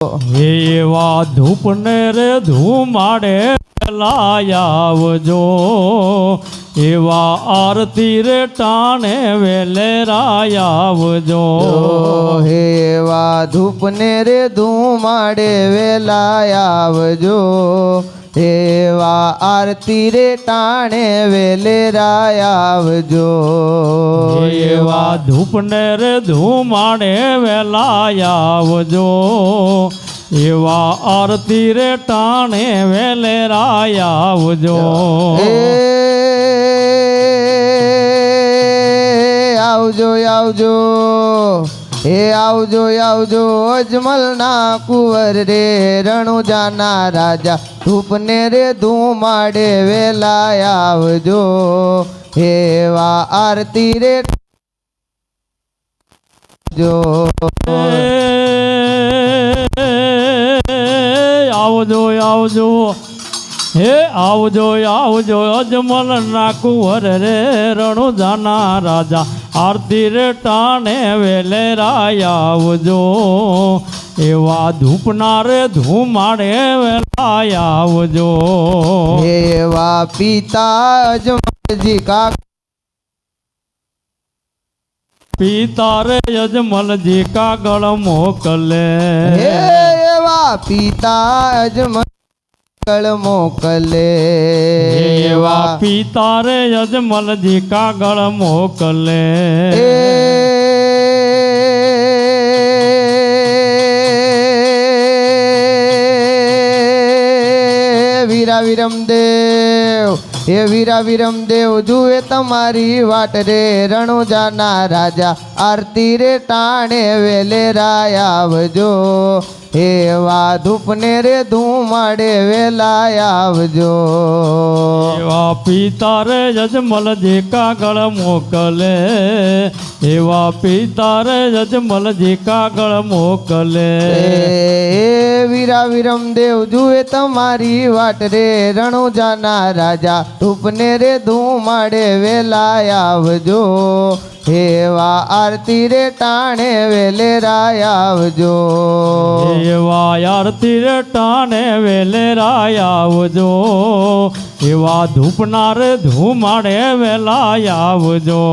એવા ધૂપને રે ધુમાડે લાયાવજો, એવા આરતી રે ટાણે વેલે રાયાવજો. હેવા ધૂપને રે ધુમાડે વેલાયાવજો, એવા આરતી રે ટાણે વેલે રાયાવજો. એવા ધૂપને રે ધુમાડે વેલાયાવજો, એવા આરતી રે ટાણે વેલે રાયાવજો. આવજો આવજો હે આવજો આવજો અજમલના કુંવર રે રણુજાના રાજા, ધૂપને રે ધુમાડે વેલા આવજો, એવા આરતી રે જો. આવજો આવજો હે આવજો આવજો અજમલના કુંવર રે રણુજાના રાજા, આરતી રે ટાણે વેલે રાયાવજો, એવા ધૂપના રે ધુમાડે વેલા આવજો. એવા પિતા અજમલજી કા પિતા રે અજમલજી કાગળ મોકલે, એવા પિતા અજમલ મોકલે, એવા પિતા રે અજમલજી કાગળ મોકલે. વીરા વિરમદેવ હે વીરા વિરમદેવ જુએ તમારી વાટ રે રણુજાના રાજા, આરતી રે ટાણે વેલે રાયાવજો, એવા ધૂપને રે ધુમાડે વેલા આવજો. એવા પિતા રે અજમલજી કાગળ મોકલે, એવા પિતા રે અજમલજી કાગળ મોકલે. વીરા વિરમદેવ જુએ તમારી વાટ રે રણુજાના રાજા, ધૂપને રે ધુમાડે વેલા આવજો, એવા આરતી રે ટાણે વેલે રાયાવજો. એવા આરતી રે ટાણે વેલે રાયાવજો, એવા ધૂપના રે ધુમાડે વેલા આવજો.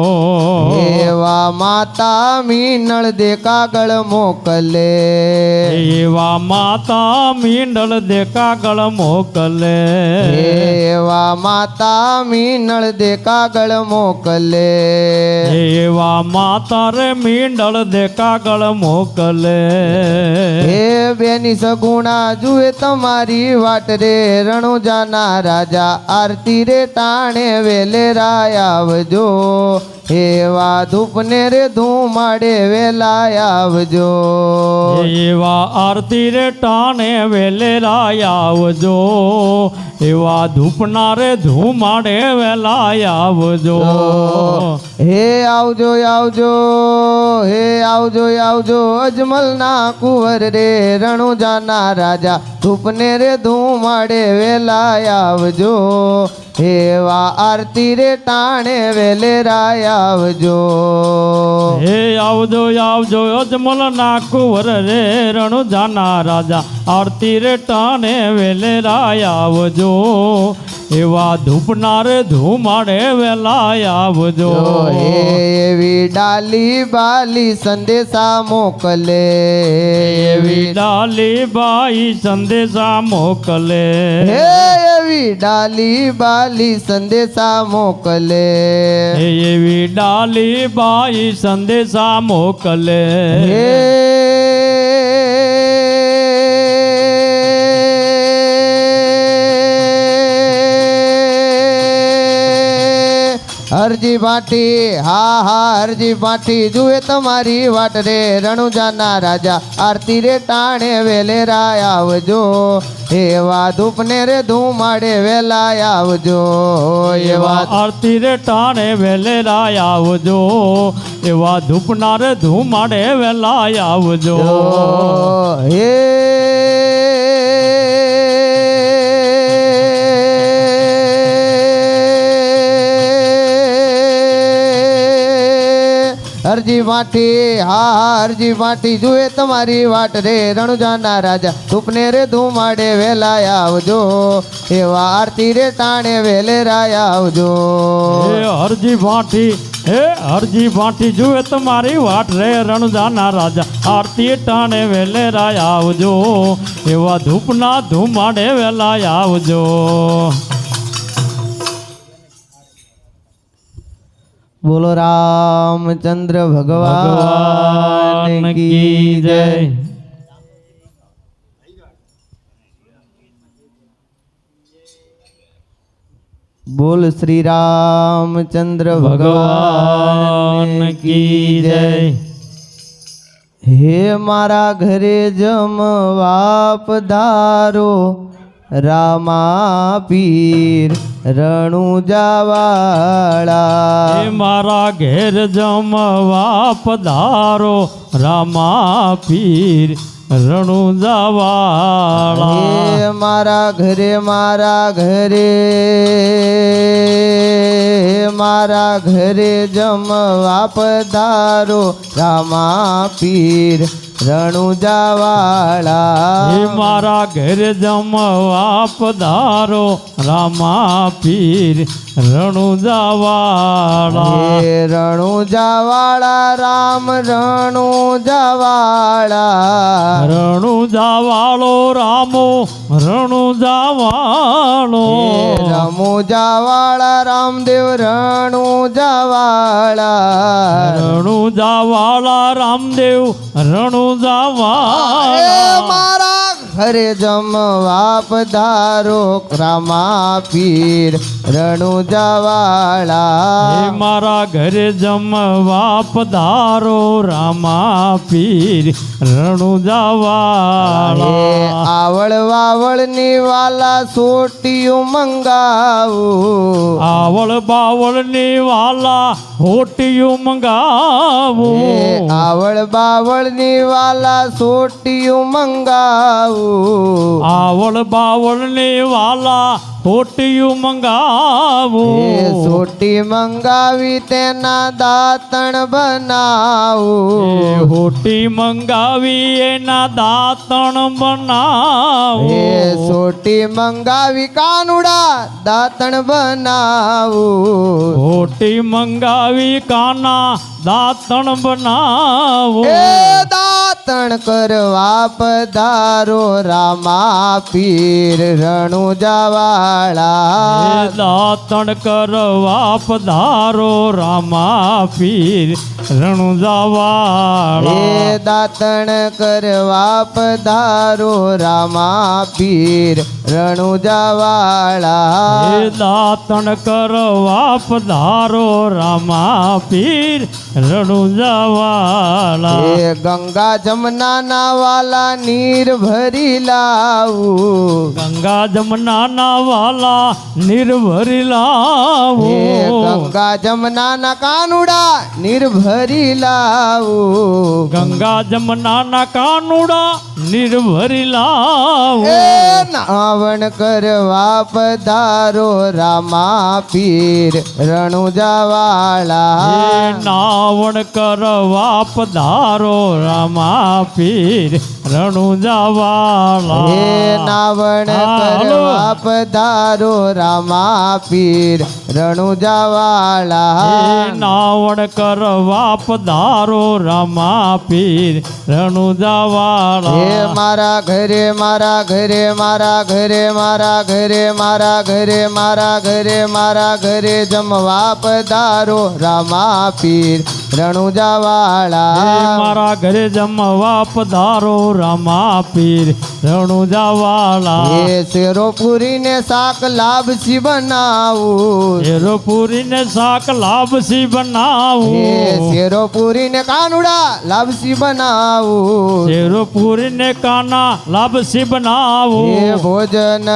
એવા માતા મીનળ દે કાગળ મોકલે, એવા માતા મીંડળ દે કાગળ મોકલે, એવા માતા મીનળ દે કાગળ મોકલે, એવા માતા રે મીંડળ દે કાગળ મોકલે. હે બેની સગુણા જુએ તમારી વાટ રે રણુજાના રાજા, આરતી રે ટાણે વેલે રાયાવજો, એવા ધૂપને રે ધુમાડે વેલા આવજો. એવા આરતી રે ટાણે વેલે રાયાવજો, એવા ધૂપના રે ધુમાડે વેલા આવજો. હે આવજો આવજો હે આવજો આવજો અજમલના કુંવર રે રણુજાના રાજા, ધૂપને રે ધુમાડે વેલા આવજો, એવા આરતી રે ટાણે વેલે રાયાવજો. હે આવજો આવજો અજમલના કુંવર રે રણુજાના રાજા, આરતી રે ટાણે વેલે રાયાવજો, એવા ધૂપના રે ધુમાડે વેલા આવજો. એવી ડાલી બાલી સંદેશા મોકલે, એવી ડાલી બાઈ સંદેશા મોકલે, હે એવી ડાલી બાલી સંદેશા મોકલે, એવી ડાલી બાઈ સંદેશા મોકલે. હે હરજી ભાટી હા હા હરજી ભાટી જુએ તમારી વાટ રે રણુજાના રાજા, આરતી રે ટાણે વેલે રાયાવજો, એવા ધૂપને રે ધુમાડે વેલા આવજો. એવા આરતી રે ટાણે વેલે રાયાવજો, એવા ધૂપના રે ધુમાડે વેલા આવજો. હે હરજી વાટી હા હરજી વાટી જુએ તમારી વાટ રે રણુજાના રાજા ધૂપને રે ધુમાડે વેલા આવજો એવા આરતી રે ટાણે વેલે રાય આવજો હે હરજી ભાટી હે હરજી ભાટી જુએ તમારી વાટ રે રણુજાના રાજા આરતી ટાણે વેલે રાય આવજો એવા ધૂપના ધુમાડે વેલા આવજો. બોલો રામચંદ્ર ભગવાન કી જય. બોલ શ્રી રામચંદ્ર ભગવાન કી જય. હે મારા ઘરે જમવા પધારો રામા પીર રણુજાવાળા. હે મારા ઘેર જમવા પધારો રામા પીર રણુજાવાળા. હે મારા ઘરે મારા ઘરે જમવા પધારો રામા પીર રણુજાવાળા. હે મારા ઘેર જમવા પધારો રામા પીર રણુજાવાળા. હે રણુજાવાળા રામ રણુજાવાળા. રણુજાવાળો રામો રણુજાવાળો. રમુજાવાળા રામદેવ રણુજાવાળા. રણુજાવાળા રામદેવ રણુજાવાળા. મારા ઘરે જમવા પધારો રામા પીર રણુજાવાળા. હે મારા ઘરે જમવા પધારો રામા પીર રણુજાવાળા. આવળ વાવળની વાલા સોટિયું મંગાવું. આવળ બાવળની વાલા હોટિયું મંગાવું. આવળ બાવળની વાલા સોટિયું મંગાવું. આવળ બાવળની વાલા હોટિયું મંગાવું. સોટી મંગાવી તેના દાંતણ બનાવું. હોટી મંગાવી એના દાંતણ બનાવું. સોટી મંગાવી કાનુડા દાંતણ બનાવું. હોટી મંગાવી કાના દાંતણ બનાવું. દાંતણ કરવા પધારો રામા પીર રણુજાવાળા. દાંતણ કરવા પધારો રામા પીર રણુજાવાળા. દાંતણ કરવા પધારો રામા પીર રણુજાવાળા. દાંતણ કરવા પધારો રામા પીર રણુજાવાળા. ગંગા જમના ના વાલા નીર ભરી લાવું. ગંગા જમના ના વાલા નિર્ભરી લાવું. ગંગા જમના ના કાનુડા નિર્ભરી લાવું. ગંગા જમના ના કાનુડા નિર્ભરી લાવું. નાવણ કરવા પધારો રામા પીર રણુજાવાળા. નાવણ કરવા પધારો રામા પીર રણુજાવાળા. નાવણ કરવા પધારો રામા પીર રણુજાવાળા. નાવણ કરવા પધારો રામા પીર રણુજાવાળા. મારા ઘરે મારા ઘરે મારા ઘરે મારા ઘરે મારા ઘરે મારા ઘરે મારા ઘરે જમવા પધારો રામા પીર રણુજાવાળા. મારા ઘરે જમવા પધારો રામા પીર રણુજાવાળા. શેરો પૂરીને શાક લાપસી બનાવું. શેરો પૂરીને શાક લાપસી બનાવું. શેરો પૂરીને કાનુડા લાપસી બનાવું. શેરો પૂરીને કાના લાપસી બનાવું. ભોજન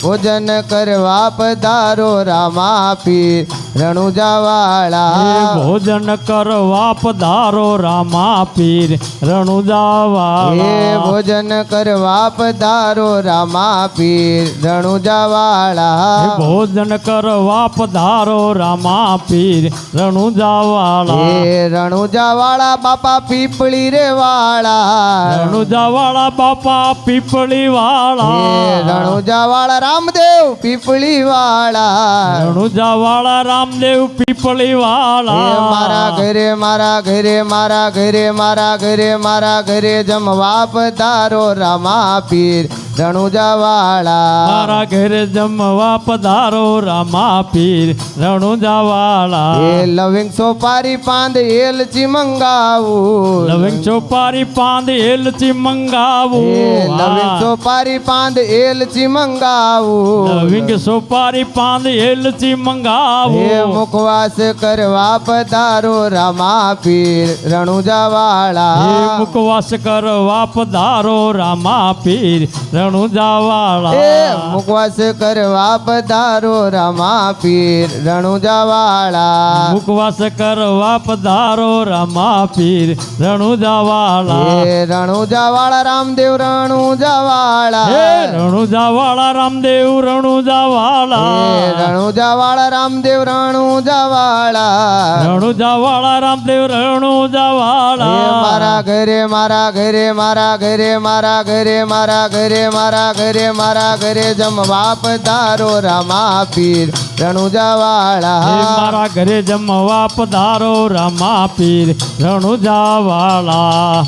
ભોજન કરવા પધારો રામા પીર રણુજાવાળા ભોજન કરવા પધારો રામા પીર રણુજાવાળા ભોજન કરવા પધારો રામા પીર રણુજાવાળા ભોજન કરવા પધારો રામા પીર રણુજાવાળા રણુજાવાળા બાપા પીપળી રે વાળા રણુજાવાળા બાપા પીપળી વાળા રણુજાવાળા રામદેવ પીપળી વાળા રણુજાવાળા રામદેવ પીપળી વાળા મારા ઘરે મારા ઘરે મારા ઘરે મારા ઘરે મારા ઘરે જમવા પધારો રામા પીર રણુજાવાળા મારા ઘરે જમવા પધારો રામા પીર રણુજાવાળા લવિંગ સોપારી પાંદ એલચી મંગાવું લવિંગ ચોપારી પાંદ એલચી મંગાવું લવિંગ સોપારી પાંદ એલચી મંગાવું લવિંગ સોપારી પાંદ એલચી મંગાવું મુખવાસ કરવા પધારો રામા પીર રણુજાવાળા મુખવાસ કરવા પધારો રામા પીર રણુજાવાળા મુખવાસ કરવા પધારો રામા પીર રણુજાવાળા મુખવાસ કરવા પધારો રામા પીર રણુજાવાળા રણુજાવાળા રામદેવ રણુજાવાળા રણુજાવાળા રામદેવ રણુજાવાળા રણુજાવાળા રામદેવ રણુજાવાળા રણુજાવાળા રામદેવ રણુજાવાળા મારા ઘરે મારા ઘરે મારા ઘરે મારા ઘરે મારા ઘરે મારા ઘરે મારા ઘરે જમવા પધારો રામા પીર રણુજાવાળા મારા ઘરે જમવા પધારો રામા પીર રણુજાવાળા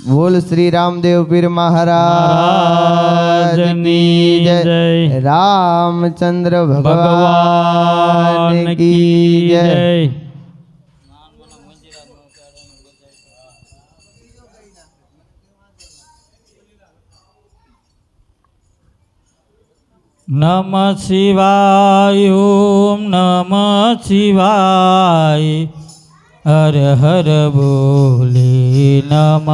બોલ શ્રી રામદેવ પીર મહારાજની જય રામચંદ્ર ભગવાન કી જય નમ શિવાય ઓમ નમ શિવાય હર હર બોલે નમ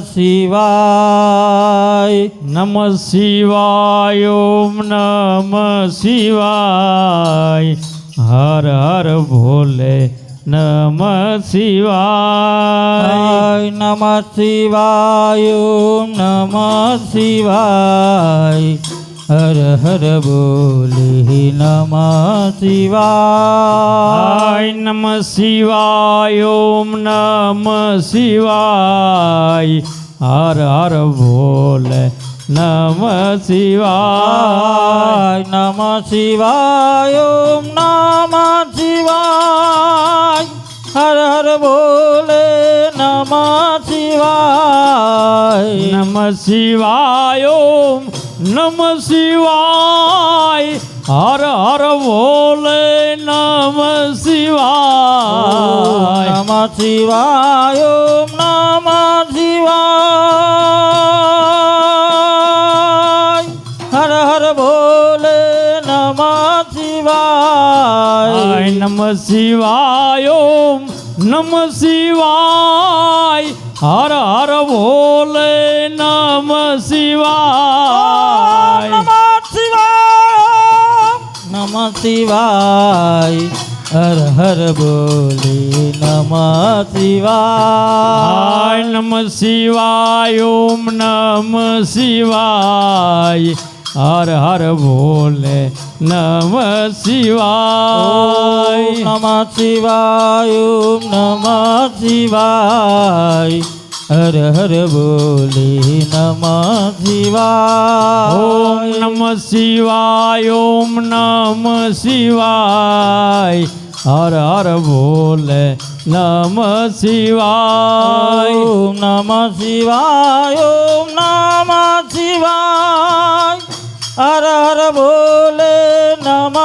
શિવાય નમ શિવાય ઓમ નમ શિવાય હર હર ભોલે નમ શિવાય નમ શિવાય ઓમ નમ શિવાય હર હર બોલે નમ શિવાય નમ શિવાય ઓમ નમ શિવાય હર હર ભોલે નમ શિવાય નમ શિવાય ઓમ નમ શિવાય હર હર બોલે નમ શિવાય નમ શિવાય ઓમ નમ શિવાય હર હર ભોલે નમ શિવાય નમ શિવાય ઓમ નમ શિવાય હર હર બોલે નમ શિવાય નમ શિવાય ઓમ નમ શિવાય હર હર ભોલે નમ શિવાય નમ શિવાય હર હર બોલે નમ શિવાય નમ શિવાય ઓમ નમ શિવાય હર હર ભોલે નમ શિવાય નમ શિવાય ઓમ નમ શિવાય હર હર બોલે નમ શિવાય ઓમ નમ શિવાય ઓમ નમ શિવાય હર હર ભોલે નમ શિવાય ઓમ નમ શિવાય ઓમ નમ શિવાય હર હર બોલે નમ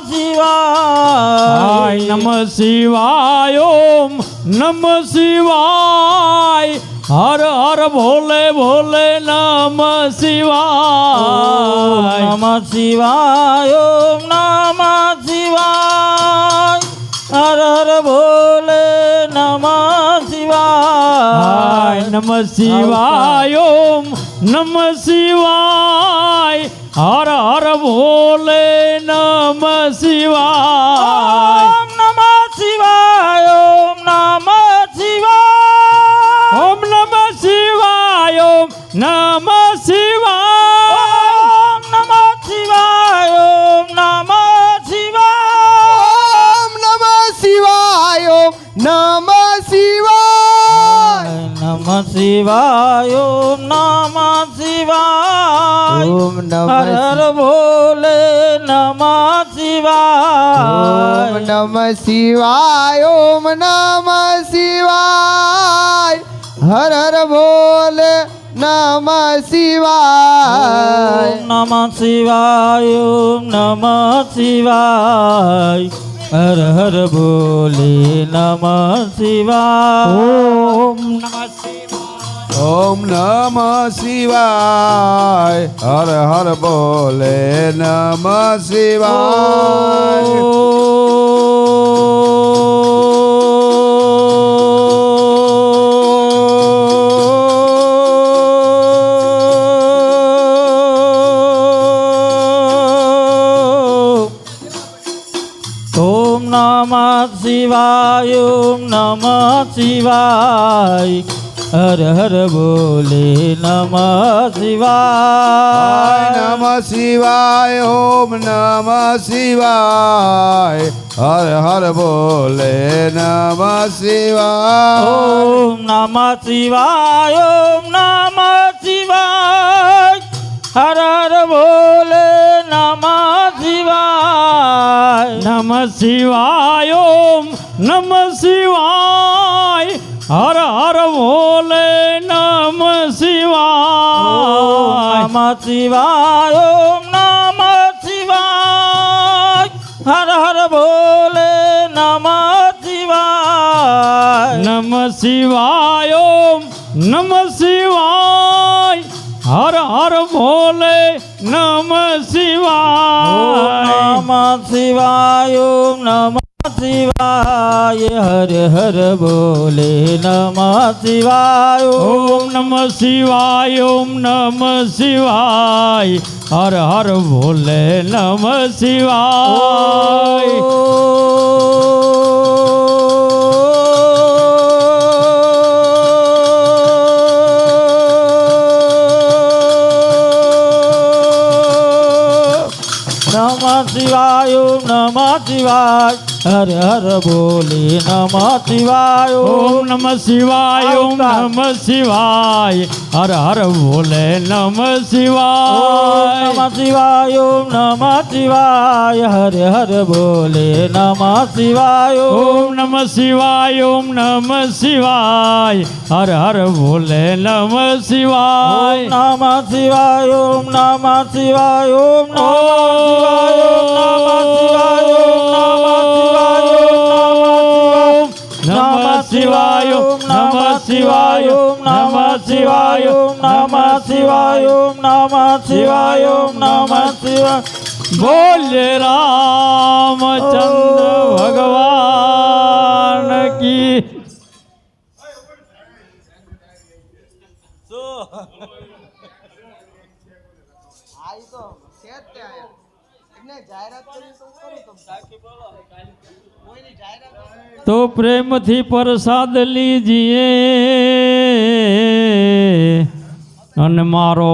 શિવાય નમ શિવાય ઓમ નમ શિવાય હર હર ભોલે ભોલે નમ શિવાય નમ શિવાય ઓમ નમ શિવાય હર હર બોલે નમ શિવાય નમ શિવાય ઓમ નમ શિવાય હર હર ભોલે નમ શિવાય. ઓમ નમઃ શિવાય ઓમ નમઃ શિવાય ઓમ નમ શિવાય ઓમ નમ શિવાય. ઓમ નમઃ શિવાય ઓમ નમઃ શિવાય ઓમ નમઃ શિવાય ઓમ નમઃ શિવાય. નમઃ શિવાય ઓમ નમઃ શિવાય ઓમ નમઃ હર હર ભોલે નમઃ શિવાય ઓમ નમઃ શિવાય ઓમ નમઃ શિવાય. હર હર બોલે નમઃ શિવાય. ઓમ નમઃ શિવાય ઓમ નમઃ શિવાય હર હર ભોલે નમઃ શિવાય ઓમ નમઃ શિવાય. ઓમ નમઃ શિવાય હર હર બોલે નમઃ શિવાય. ઓમ નમઃ શિવાય ઓમ નમઃ શિવાય હર હર બોલે નમઃ શિવાય નમઃ શિવાય ઓમ નમઃ શિવાય હર હર બોલે નમઃ શિવાય. ઓમ નમઃ શિવાય ઓમ નમઃ શિવાય હર હર બોલે નમઃ શિવાય નમ શિવાય ઓમ નમ શિવાય હર હર ભોલે નમ શિવાય. નમઃ શિવાય ઓમ નમઃ શિવાય હર હર બોલે નમઃ શિવાય નમ શિવાય ઓમ નમ શિવાય હર હર ભોલે નમ શિવાય. નમઃ શિવાય ઓમ નમઃ શિવાય હર હર બોલે નમઃ શિવાય ઓમ નમ શિવાય ઓમ નમ શિવાય હર હર ભોલે નમ શિવાય. નમઃ શિવાય ઓમ નમઃ શિવાય હર હર બોલે નમઃ શિવાય ઓમ નમ શિવાય ઓમ નમ શિવાય હર હર ભોલે નમ શિવાય. નમઃ શિવાય ઓમ નમઃ શિવાય હર હર બોલે નમઃ શિવાય ઓમ નમ શિવાય ઓમ નમ શિવાય હર હર ભોલે નમ શિવાય. નમઃ શિવાય ઓમ નમઃ શિવાય ઓમ નમઃ શિવાય ઓમ નમઃ શિવાય ઓમ નમઃ શિવાય ઓમ નમઃ શિવાય ઓમ નમઃ શિવાય ઓમ નમઃ શિવાય બોલે રામચંદ્ર ભગવાન કી. તો પ્રેમથી પ્રસાદ લીજીએ અને મારો